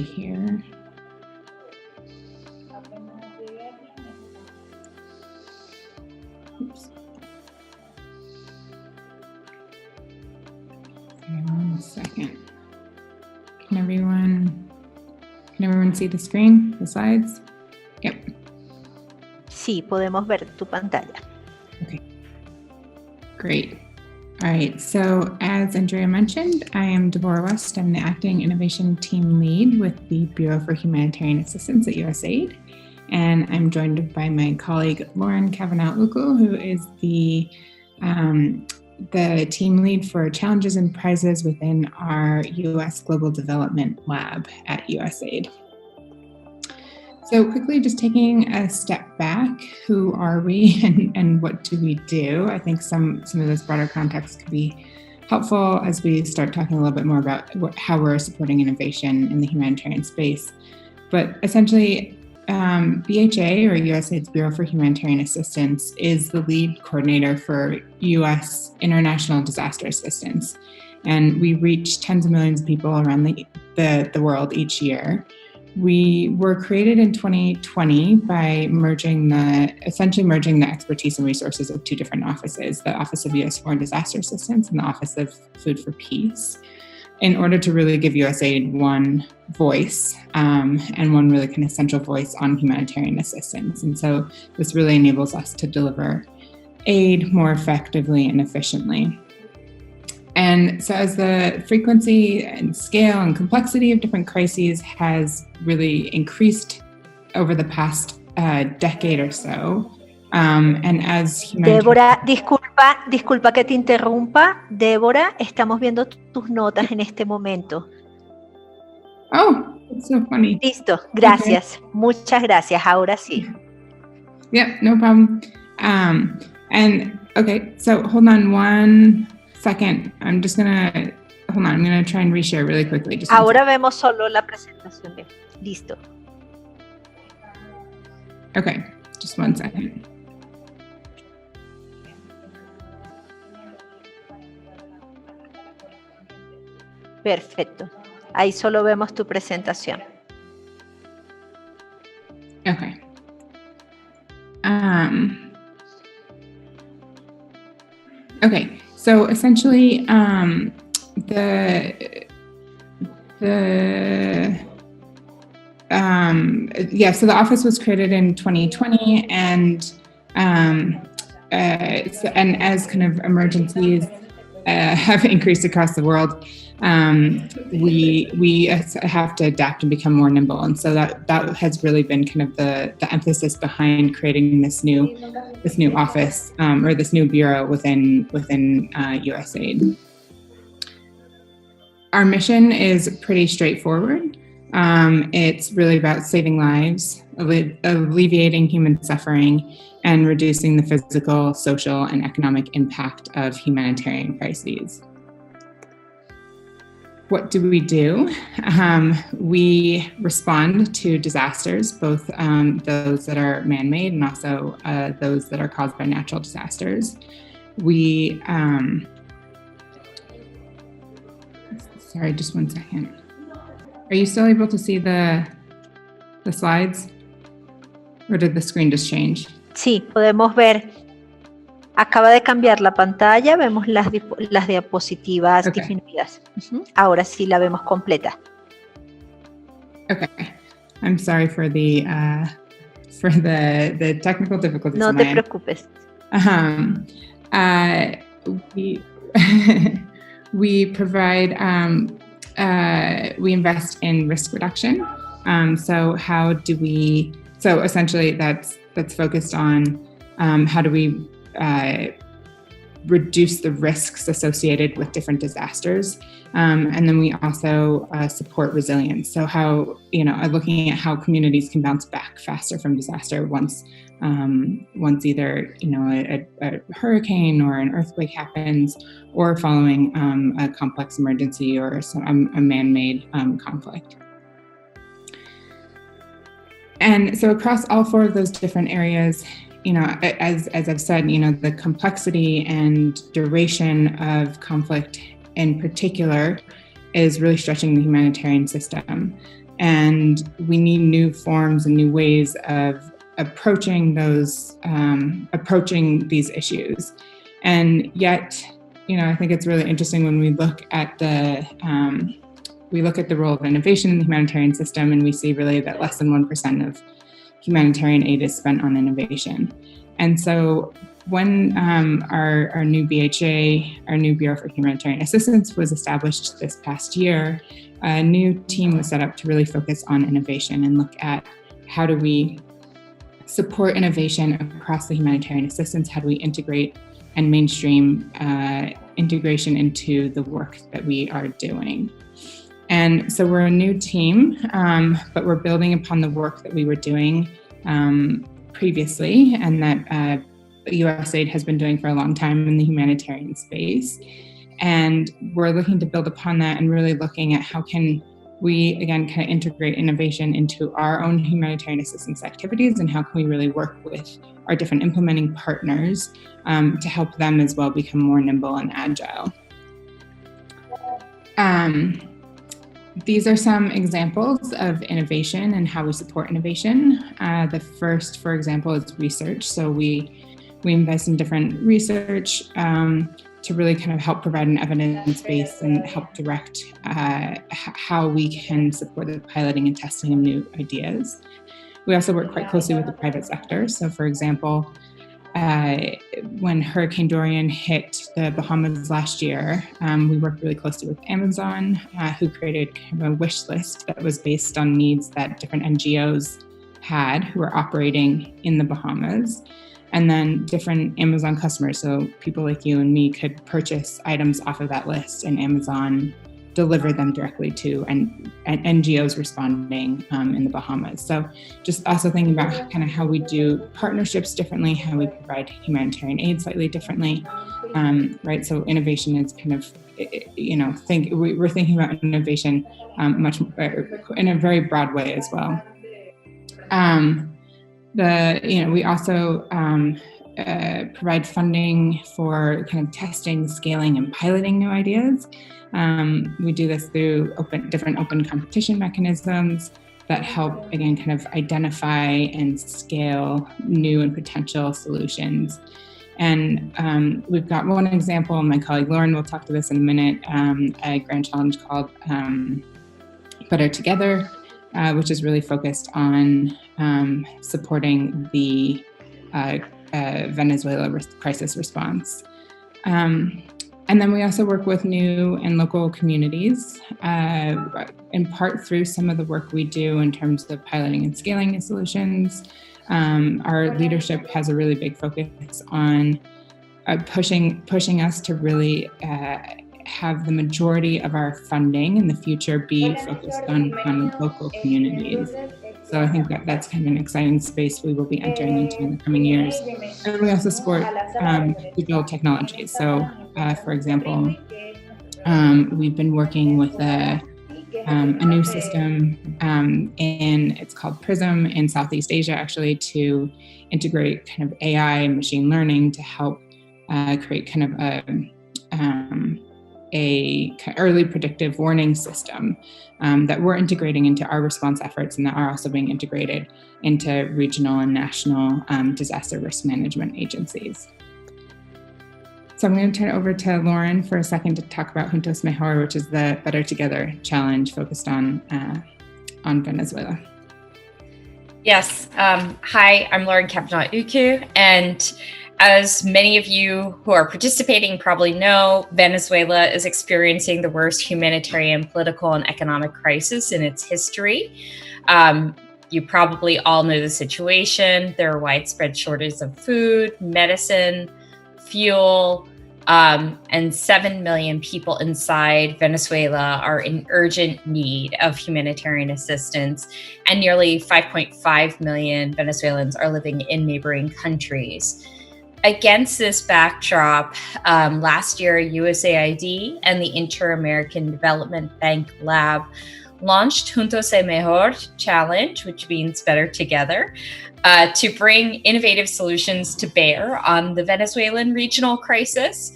quickly here. Oops. Okay, 1 second. Can everyone see the screen, the slides? Yep. Sí, podemos ver tu pantalla. Okay. Great. All right, so as Andrea mentioned, I am Deborah West. I'm the Acting Innovation Team Lead with the Bureau for Humanitarian Assistance at USAID. And I'm joined by my colleague, Lauren Cavanaugh-Uku, who is the team lead for challenges and prizes within our U.S. Global Development Lab at USAID. So quickly, just taking a step back, who are we and what do we do? I think some of this broader context could be helpful as we start talking a little bit more about how we're supporting innovation in the humanitarian space. But essentially, BHA, or USAID's Bureau for Humanitarian Assistance, is the lead coordinator for U.S. international disaster assistance. And we reach tens of millions of people around the world each year. We were created in 2020 by essentially merging the expertise and resources of two different offices, the Office of U.S. Foreign Disaster Assistance and the Office of Food for Peace, in order to really give USAID one voice and one really kind of central voice on humanitarian assistance. And so this really enables us to deliver aid more effectively and efficiently. And so as the frequency and scale and complexity of different crises has really increased over the past decade or so, and as Débora, disculpa que te interrumpa. Débora, estamos viendo tus notas en este momento. Oh, that's so funny. Listo, gracias. Okay. Muchas gracias. Ahora sí. Yep, no problem. And okay, so hold on 1 second. I'm gonna try and reshare really quickly. Ahora vemos solo la presentación. Listo. Okay, just 1 second. Perfecto. Ahí solo vemos tu presentación. Okay. Okay. So essentially, so the office was created in 2020, and as kind of emergencies have increased across the world, we have to adapt and become more nimble, and so that has really been kind of the emphasis behind creating this new office or this new bureau within USAID. Our mission is pretty straightforward. It's really about saving lives, alleviating human suffering, and reducing the physical, social, and economic impact of humanitarian crises. What do? We respond to disasters, both those that are man-made and also those that are caused by natural disasters. We, sorry, just 1 second. Are you still able to see the slides? Or did the screen just change? Sí, podemos ver. Acaba de cambiar la pantalla, vemos las diapositivas disminuidas. Ahora sí la vemos completa. Okay. I'm sorry for the technical difficulties. No te preocupes. We provide, we invest in risk reduction. So essentially that's focused on how do we reduce the risks associated with different disasters. And then we also support resilience. So looking at how communities can bounce back faster from disaster once either, a hurricane or an earthquake happens, or following a complex emergency or a man-made conflict. And so across all four of those different areas, as I've said, the complexity and duration of conflict in particular is really stretching the humanitarian system. And we need new forms and new ways of approaching these issues. And yet, I think it's really interesting when we look at the role of innovation in the humanitarian system, and we see really that less than 1% of humanitarian aid is spent on innovation. And so when our new BHA, our new Bureau for Humanitarian Assistance, was established this past year, a new team was set up to really focus on innovation and look at how do we support innovation across the humanitarian assistance, how do we integrate and mainstream integration into the work that we are doing. And so we're a new team, but we're building upon the work that we were doing previously and that USAID has been doing for a long time in the humanitarian space. And we're looking to build upon that and really looking at how can we, again, kind of integrate innovation into our own humanitarian assistance activities, and how can we really work with our different implementing partners to help them as well become more nimble and agile. These are some examples of innovation and how we support innovation. The first, for example, is research. So we invest in different research to really kind of help provide an evidence base and help direct how we can support the piloting and testing of new ideas. We also work quite closely with the private sector. So for example, when Hurricane Dorian hit the Bahamas last year, we worked really closely with Amazon, who created kind of a wish list that was based on needs that different NGOs had who were operating in the Bahamas. And then different Amazon customers, so people like you and me, could purchase items off of that list, and Amazon delivered them directly to and NGOs responding in the Bahamas. So just also thinking about kind of how we do partnerships differently, how we provide humanitarian aid slightly differently, right? So innovation is kind of, we're thinking about innovation much in a very broad way as well. We also provide funding for kind of testing, scaling, and piloting new ideas. We do this through different open competition mechanisms that help, again, kind of identify and scale new and potential solutions. And we've got one example, and my colleague Lauren will talk to this in a minute, a grand challenge called Better Together, which is really focused on supporting the Venezuela crisis response. And then we also work with new and local communities, in part through some of the work we do in terms of piloting and scaling new solutions. Our leadership has a really big focus on pushing us to really have the majority of our funding in the future be focused on local communities. So I think that's kind of an exciting space we will be entering into in the coming years. And we also support digital technologies. So, for example, we've been working with a new system, and it's called Prism in Southeast Asia, actually, to integrate kind of AI and machine learning to help create kind of a early predictive warning system that we're integrating into our response efforts, and that are also being integrated into regional and national disaster risk management agencies. So I'm going to turn it over to Lauren for a second to talk about Juntos Mejor, which is the Better Together challenge focused on Venezuela. Yes. Hi, I'm Lauren Kapana-Uku, and as many of you who are participating probably know, Venezuela is experiencing the worst humanitarian, political, and economic crisis in its history. You probably all know the situation. There are widespread shortages of food, medicine, fuel, and 7 million people inside Venezuela are in urgent need of humanitarian assistance, and nearly 5.5 million Venezuelans are living in neighboring countries. Against this backdrop, last year, USAID and the Inter-American Development Bank Lab launched Juntos es Mejor Challenge, which means better together, to bring innovative solutions to bear on the Venezuelan regional crisis.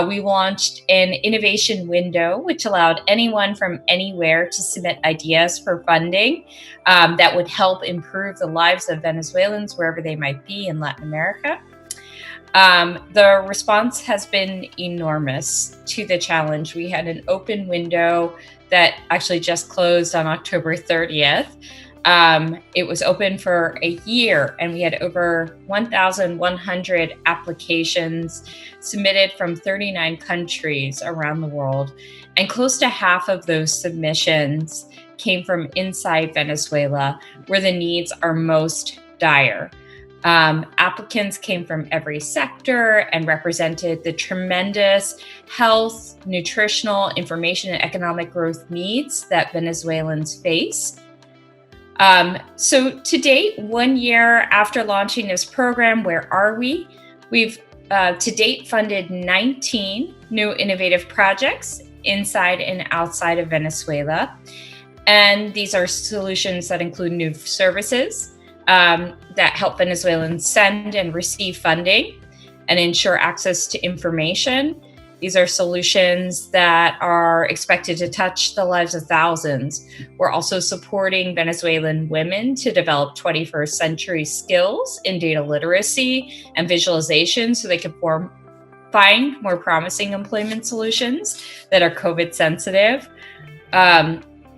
We launched an innovation window, which allowed anyone from anywhere to submit ideas for funding that would help improve the lives of Venezuelans wherever they might be in Latin America. The response has been enormous to the challenge. We had an open window that actually just closed on October 30th. It was open for a year, and we had over 1,100 applications submitted from 39 countries around the world. And close to half of those submissions came from inside Venezuela, where the needs are most dire. Applicants came from every sector and represented the tremendous health, nutritional, information, and economic growth needs that Venezuelans face. So to date, 1 year after launching this program, where are we? We've to date funded 19 new innovative projects inside and outside of Venezuela. And these are solutions that include new services that help Venezuelans send and receive funding and ensure access to information. These are solutions that are expected to touch the lives of thousands. We're also supporting Venezuelan women to develop 21st century skills in data literacy and visualization so they can find more promising employment solutions that are COVID sensitive.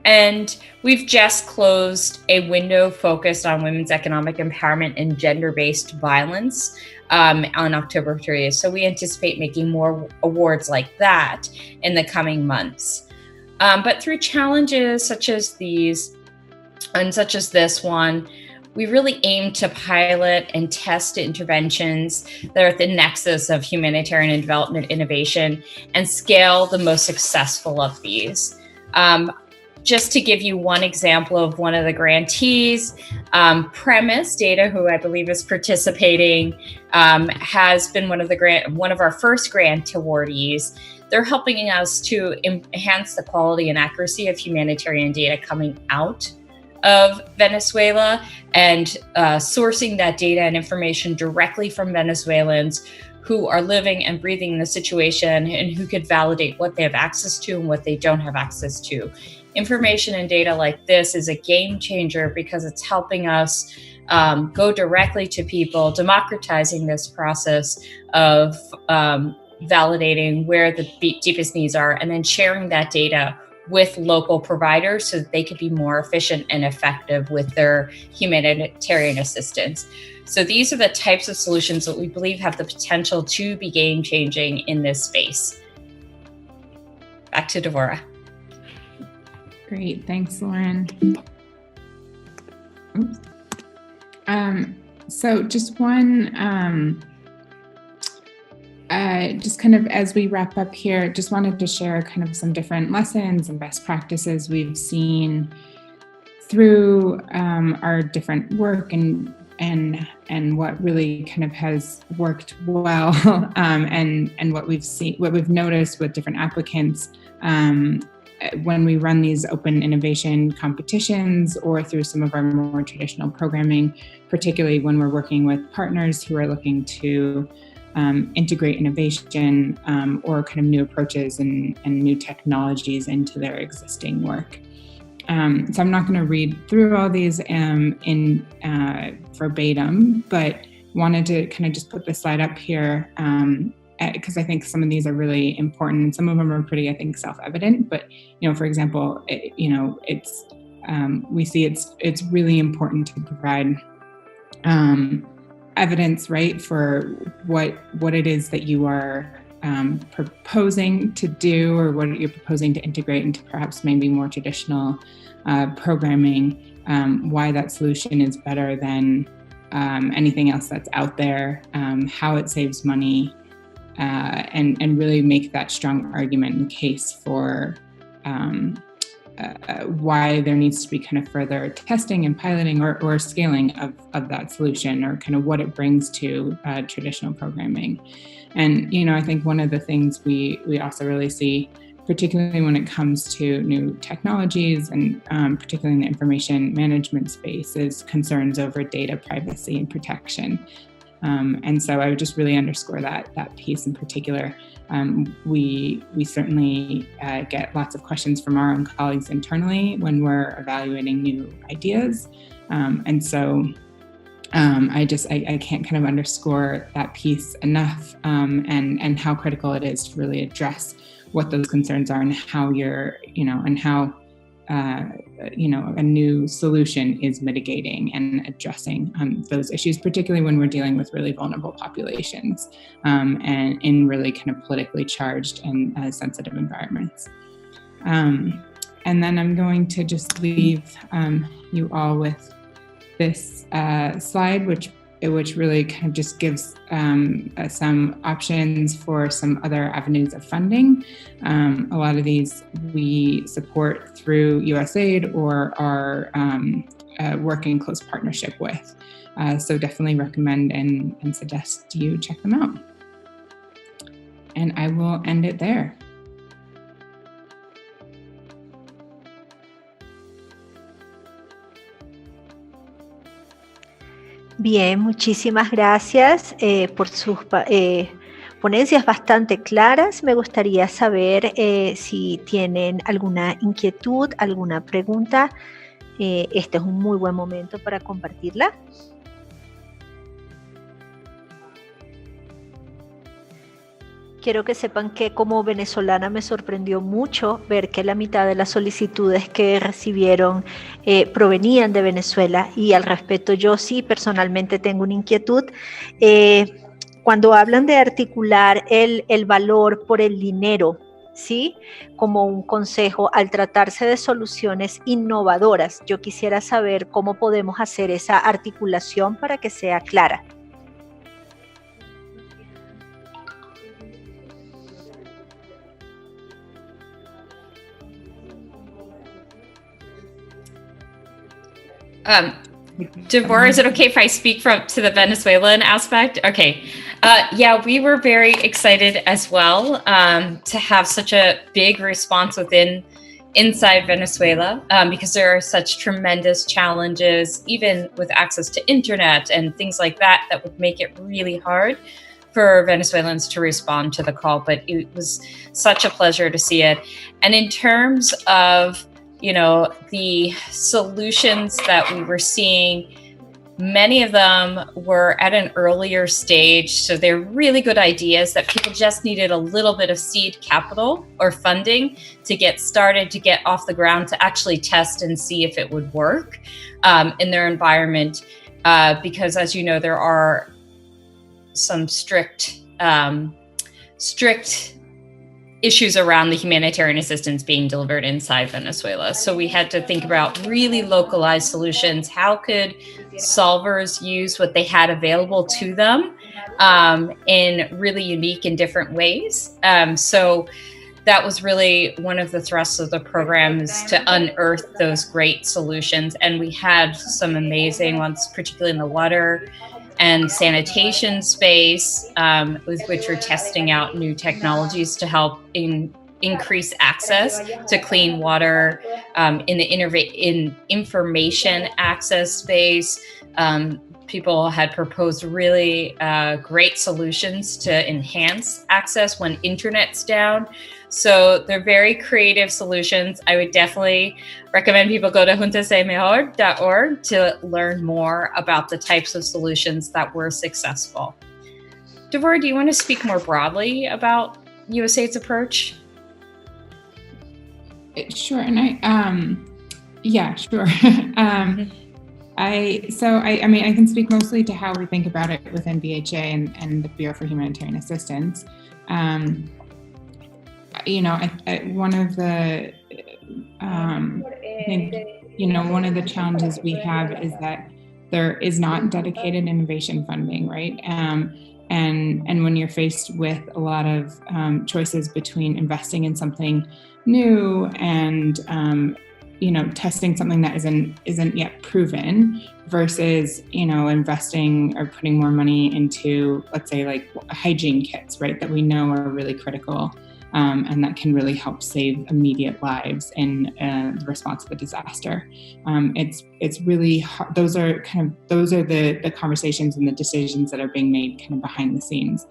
And we've just closed a window focused on women's economic empowerment and gender-based violence on October 30th. So we anticipate making more awards like that in the coming months. But through challenges such as these, and such as this one, we really aim to pilot and test interventions that are at the nexus of humanitarian and development innovation and scale the most successful of these. Just to give you one example of one of the grantees, Premise Data, who I believe is participating, has been one of our first grant awardees. They're helping us to enhance the quality and accuracy of humanitarian data coming out of Venezuela and sourcing that data and information directly from Venezuelans who are living and breathing the situation and who could validate what they have access to and what they don't have access to. Information and data like this is a game changer because it's helping us go directly to people, democratizing this process of validating where the deepest needs are, and then sharing that data with local providers so that they can be more efficient and effective with their humanitarian assistance. So these are the types of solutions that we believe have the potential to be game-changing in this space. Back to Devorah. Great, thanks, Lauren. So just one, just kind of as we wrap up here, just wanted to share kind of some different lessons and best practices we've seen through our different work and what really kind of has worked well, and what we've noticed with different applicants when we run these open innovation competitions or through some of our more traditional programming, particularly when we're working with partners who are looking to integrate innovation or kind of new approaches and new technologies into their existing work. So I'm not going to read through all these in verbatim, but wanted to kind of just put this slide up here because I think some of these are really important, and some of them are pretty, I think, self-evident. But for example, it's we see it's really important to provide evidence, right, for what it is that you are proposing to do, or what you're proposing to integrate into perhaps maybe more traditional programming, why that solution is better than anything else that's out there, how it saves money, and really make that strong argument and case for why there needs to be kind of further testing and piloting or scaling of that solution, or kind of what it brings to traditional programming. And I think one of the things we also really see particularly when it comes to new technologies and particularly in the information management space, is concerns over data privacy and protection. And so I would just really underscore that piece in particular. We certainly get lots of questions from our own colleagues internally when we're evaluating new ideas. And so I can't kind of underscore that piece enough, and how critical it is to really address what those concerns are and how a new solution is mitigating and addressing those issues, particularly when we're dealing with really vulnerable populations and in really kind of politically charged and sensitive environments. And then I'm going to just leave you all with this slide, which really kind of just gives some options for some other avenues of funding. A lot of these we support through USAID or are working in close partnership with. So definitely recommend and suggest you check them out. And I will end it there. Bien, muchísimas gracias por sus ponencias bastante claras. Me gustaría saber si tienen alguna inquietud, alguna pregunta. Este es un muy buen momento para compartirla. Quiero que sepan que como venezolana me sorprendió mucho ver que la mitad de las solicitudes que recibieron provenían de Venezuela, y al respecto yo sí personalmente tengo una inquietud. Cuando hablan de articular el valor por el dinero, ¿sí? Como un consejo al tratarse de soluciones innovadoras, yo quisiera saber cómo podemos hacer esa articulación para que sea clara. Deborah, is it okay if I speak to the Venezuelan aspect? Okay. Yeah, we were very excited as well to have such a big response inside Venezuela because there are such tremendous challenges, even with access to internet and things like that would make it really hard for Venezuelans to respond to the call. But it was such a pleasure to see it. And in terms of the solutions that we were seeing, many of them were at an earlier stage. So they're really good ideas that people just needed a little bit of seed capital or funding to get started, to get off the ground, to actually test and see if it would work in their environment. Because as you know, there are some strict issues around the humanitarian assistance being delivered inside Venezuela. So we had to think about really localized solutions. How could solvers use what they had available to them in really unique and different ways? So that was really one of the thrusts of the program, is to unearth those great solutions. And we had some amazing ones, particularly in the water and sanitation space, with which we're testing out new technologies to help increase access to clean water. In the information access space, people had proposed really great solutions to enhance access when internet's down. So they're very creative solutions. I would definitely recommend people go to juntasemejor.org to learn more about the types of solutions that were successful. Deborah, do you want to speak more broadly about USAID's approach? Sure, and yeah, sure. I can speak mostly to how we think about it within BHA and the Bureau for Humanitarian Assistance. One of the one of the challenges we have is that there is not dedicated innovation funding, right? And when you're faced with a lot of choices between investing in something new and testing something that isn't yet proven versus investing or putting more money into, let's say, like hygiene kits, right, that we know are really critical and that can really help save immediate lives in the response to a disaster. It's really hard. Those are the conversations and the decisions that are being made kind of behind the scenes,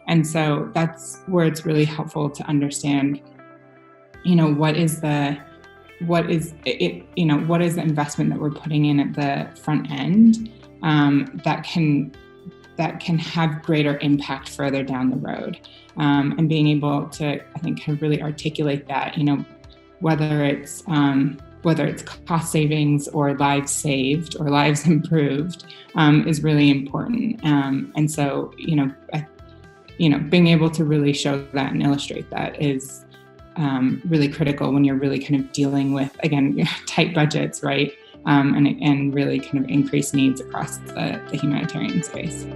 and so that's where it's really helpful to understand, what is the investment that we're putting in at the front end that can have greater impact further down the road, and being able to, I think, kind of really articulate that, whether it's cost savings or lives saved or lives improved, is really important. And so, being able to really show that and illustrate that is really critical when you're really kind of dealing with, again, tight budgets, right? And really kind of increased needs across the humanitarian space.